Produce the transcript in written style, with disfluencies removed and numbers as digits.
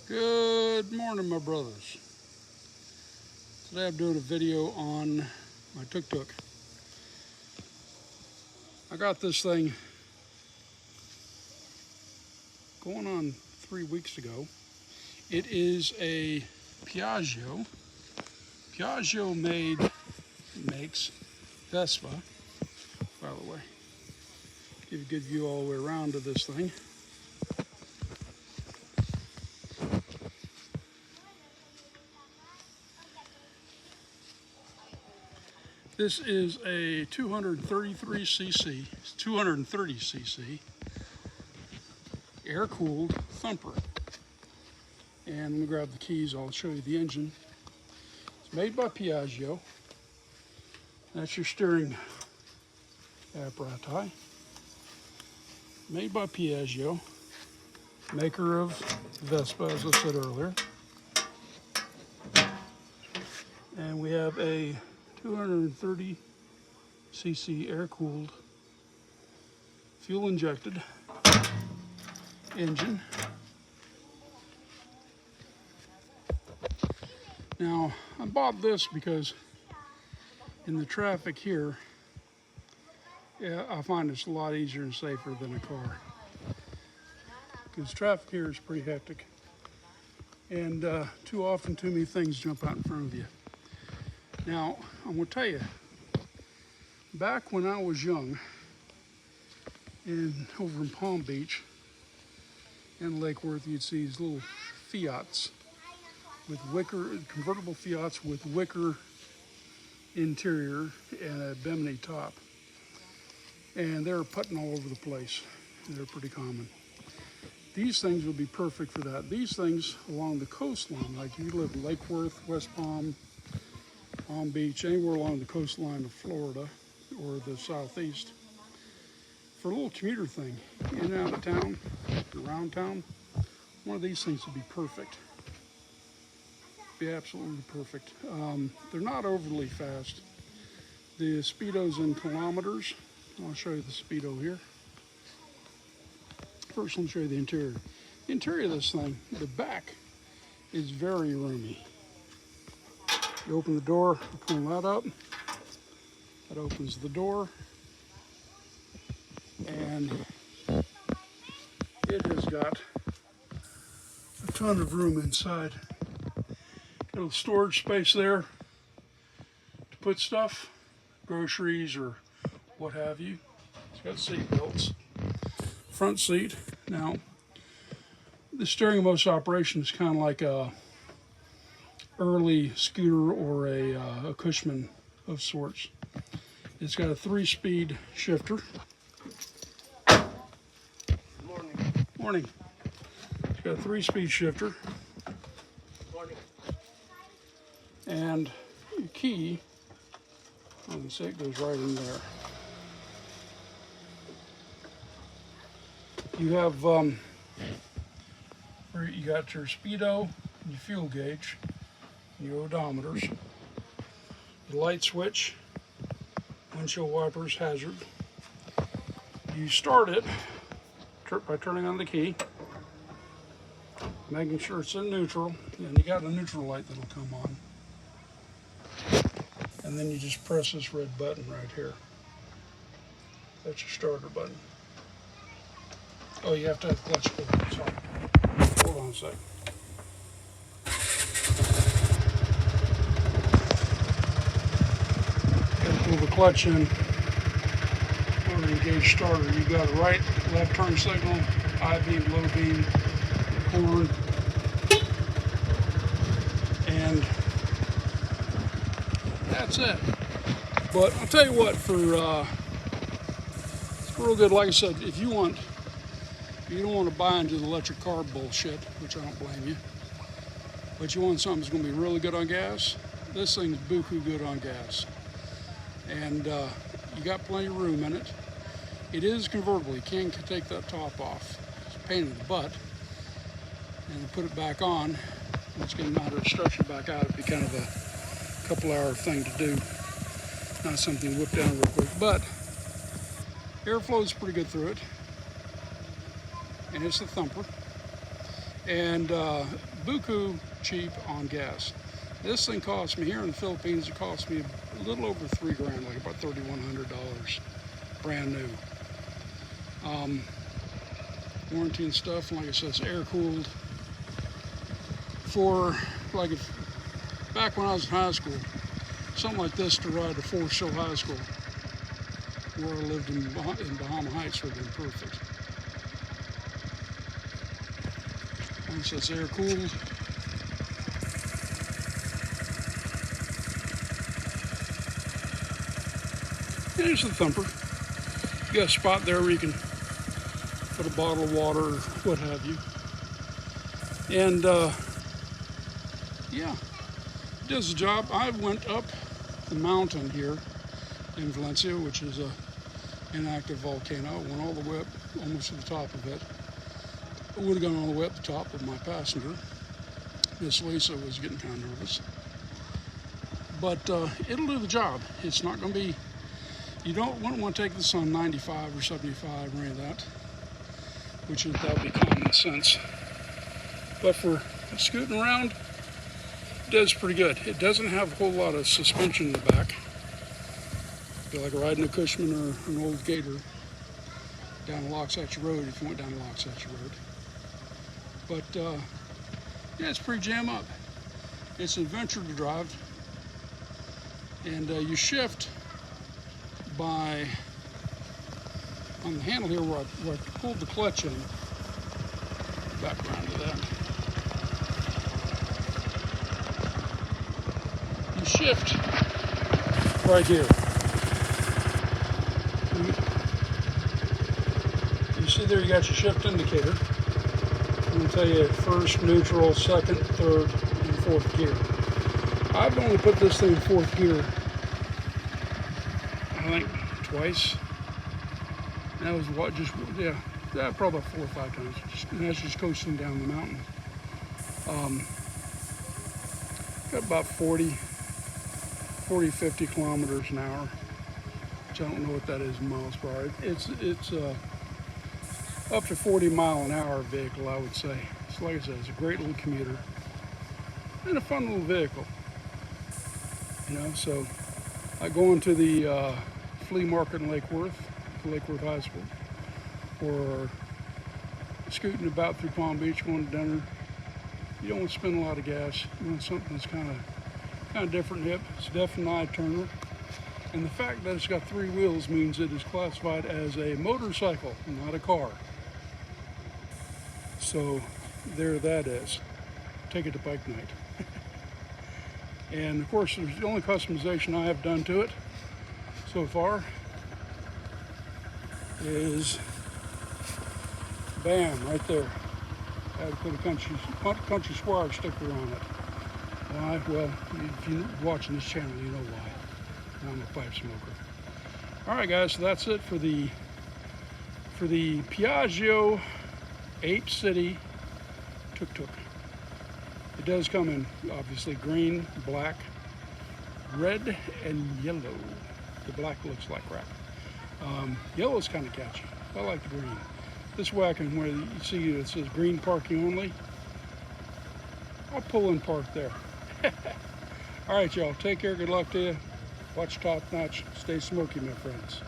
Good morning, my brothers. Today I'm doing a video on my Tuk Tuk. I got this thing going on 3 weeks ago. It is a Piaggio. Piaggio makes Vespa, by the way. Give you a good view all the way around to this thing. This is a 230cc air-cooled thumper. And let me grab the keys, I'll show you the engine. It's made by Piaggio. That's your steering apparatus. Made by Piaggio, maker of Vespa, as I said earlier. And we have a 230cc air-cooled, fuel-injected engine. Now, I bought this because in the traffic here, I find it's a lot easier and safer than a car. Because traffic here is pretty hectic. And too often, too many things jump out in front of you. Now, I'm going to tell you, back when I was young, over in Palm Beach and Lake Worth, you'd see these little Fiats with convertible Fiats with wicker interior and a bimini top. And they're putting all over the place. They're pretty common. These things would be perfect for that. These things along the coastline, like you live in Lake Worth, West Palm Beach, anywhere along the coastline of Florida or the southeast, for a little commuter thing, in and out of town, around town, one of these things would be perfect. Be absolutely perfect. They're not overly fast. The speedo's in kilometers. I'll show you the speedo here. First, let me show you the interior. The interior of this thing, the back is very roomy. You open the door, you pull that up. That opens the door. And it has got a ton of room inside. Got a storage space there to put stuff, groceries or what have you. It's got seat belts. Front seat. Now, the steering most operation is kind of like a early scooter or a Cushman of sorts. It's got a 3-speed shifter. Morning. It's got a 3-speed shifter. Morning. And your key, you can see it goes right in there. You have, you got your speedo, your fuel gauge, your odometers, the light switch, windshield wipers, hazard. You start it by turning on the key, making sure it's in neutral, and you got a neutral light that'll come on. And then you just press this red button right here. That's your starter button. Oh, you have to have the clutch pulled. Sorry. Hold on a sec. Pull the clutch in or engage starter. You've got a right, left turn signal, high beam, low beam, horn, and that's it. But I'll tell you what, it's real good. Like I said, if you don't want to buy into the electric car bullshit, which I don't blame you, but you want something that's going to be really good on gas, this thing's buku good on gas. And you got plenty of room in it. It is convertible. You can take that top off. It's a pain in the butt. And put it back on. It's going to matter of stretching back out. It'd be kind of a couple-hour thing to do. Not something to whip down real quick. But airflow is pretty good through it. And it's a thumper. and buku cheap on gas. This thing cost me, here in the Philippines, it cost me a little over $3 grand, like about $3,100, brand new. Warranty and stuff, and like I said, it's air cooled. For like back when I was in high school, something like this to ride to Forest Hill High School, where I lived in Bahama Heights, would have been perfect. And so it's air cooled. And here's the thumper. You got a spot there where you can put a bottle of water or what have you. And yeah, it does the job. I went up the mountain here in Valencia, which is a inactive volcano. I went all the way up almost to the top of it. I would have gone all the way up the top with my passenger. Miss Lisa was getting kind of nervous. But it'll do the job. It's not going to be, you wouldn't want to take this on 95 or 75 or any of that, which is, that would be common sense. But for scooting around, it does pretty good. It doesn't have a whole lot of suspension in the back. It'd be like riding a Cushman or an old Gator down Lowcountry Road if you went down Lowcountry Road. But yeah, it's pretty jam up. It's an adventure to drive. And you shift by, on the handle here where I pulled the clutch in, back around to that. You shift right here. You see there, you got your shift indicator. I'm going to tell you first, neutral, second, third, and fourth gear. I've only put this thing in fourth gear, I think, twice. That was what, just, yeah, probably about 4 or 5 times. And that's just coasting down the mountain. Got about 40, 50 kilometers an hour, which I don't know what that is in miles per hour. It's up to 40 mile an hour vehicle, I would say. So like I said, it's a great little commuter and a fun little vehicle. You know, so I go into the flea market in Lake Worth High School, or scooting about through Palm Beach, going to dinner. You don't want to spend a lot of gas. You want something that's kind of different hip. It's definitely an I-turner. And the fact that it's got 3 wheels means it is classified as a motorcycle, not a car. So there that is. Take it to bike night. And of course, the only customization I have done to it so far is, bam, right there. I had to put a country squire sticker on it. Why? Well, if you're watching this channel, you know why. I'm a pipe smoker. All right, guys, so that's it for the Piaggio Ape City Tuk Tuk. It does come in, obviously, green, black, red, and yellow. The black looks like crap. Yellow's kind of catchy. I like the green. This way I can, where you see it says green parking only, I'll pull and park there. All right, y'all. Take care. Good luck to you. Watch top notch. Stay smoky, my friends.